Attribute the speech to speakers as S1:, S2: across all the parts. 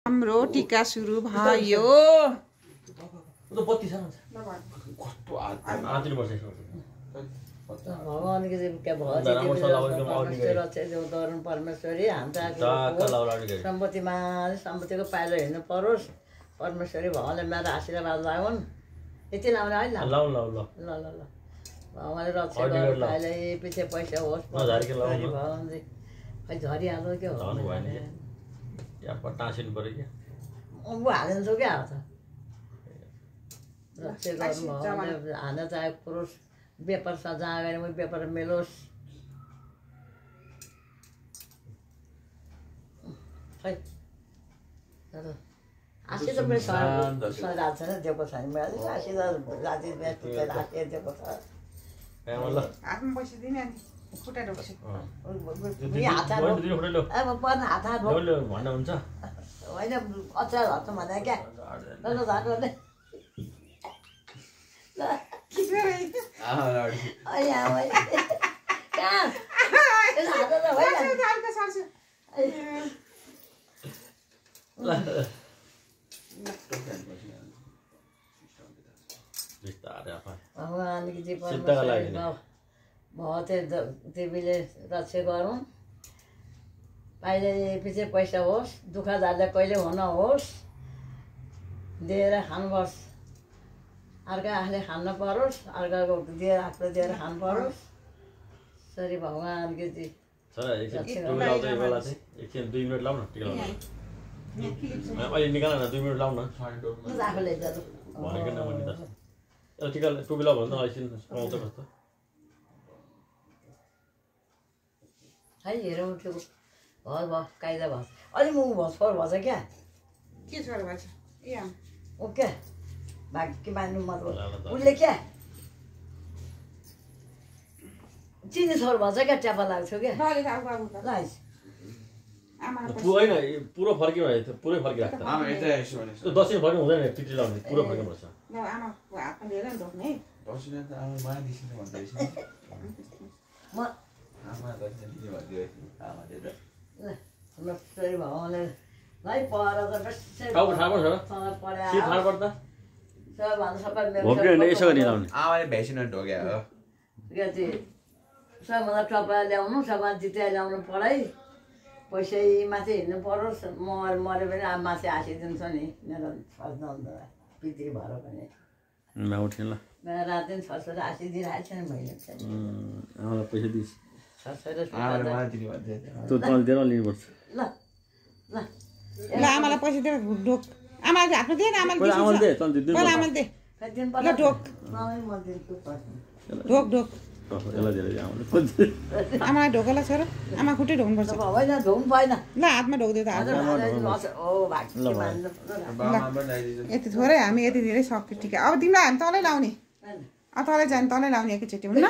S1: हाम्रो टीका सुरु भयो।
S2: भगवानको परमेश्वरी हाम्रा सम्पत्तिमा सम्पत्तिको पाइलो हिँड्नु परोस्। परमेश्वरी भगवानले मेरो आशीर्वाद लगाउन्। यति लाउने है ल ल ल ल ल भगवानले रक्षा गर्नु। अहिले पछि पैसा होस् भगवानले खै झरिहाल्नु के हो ऊ हालिदिन्छु क्या अब त रक्षा गर्नु भगवानले हाल्न चाहे पुरुष व्यापार जहाँ गएर म व्यापार मेलोस्। खै आशी त मेरो सराज छैन दिएको छैन मेरो आशी त राति टिकेर आशी दिएको छ।
S1: हातमा पैसा दिने अनि खुट्टा ढोक्छु
S2: अब पर्न हात हात
S3: हुन्छ
S2: होइन अचार हट्नु भने क्या ल झार्नु देवीले रक्षा गरौँ। अहिले पछि पैसा होस् दुःख जाँदा कहिले हुन होस्। दिएर खानुपर्छ अर्का आफूले खान परोस्। अर्काको दिएर आफूले दिएर खानु परोस्। सरी भगवान्को आफूले है हेरौँ त्यो भयो भयो कायदा भयो अलि म भस्फोर भएछ क्या
S1: के छोरा भएछ ए
S2: ओ क्या भाग के मान्नु मतलब उसले क्या चिनी छोर भएछ क्या ट्यापा लाग्छ क्या
S3: होइन पुरो फर्किनु पुरै फर्किरहेको दसैँ फर्किनु हुँदैन पिटी लाउने पुरो फर्किनुपर्छ।
S2: भगवानले सबभन्दा टपा ल्याउनु सबभन्दा जिताइ ल्याउनु पढाइ पैसै माथि हिँड्नु परोस्। मऱ्यो भने अब माथि हाँसिदिन्छ नि मेरो पितृ भएर पनि मेरो रात दिन छोरा हाँसिदिइरहेको छ नि मैले
S3: पैसा दिइस्
S2: ल ल
S1: ल आमालाई पैसा दे ढोक आमाले हातमा दे न आमाले दे ल ढोक ढोक ढोक आमालाई ढोकला छोरा आमा खुट्टै ढोक्नुपर्छ
S2: होइन ढोक्नु भएन
S1: ल हातमा ढोक्दै त यति थोरै हामी यति धेरै सक्यो टिका अब तिमीलाई हामी तलै लाउने अब तलै जाने तलै लाउने एकैचोटि हुन्न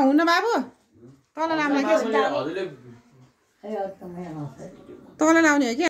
S1: हुन्न बाबु तल लाउने तल लाउने हो क्या।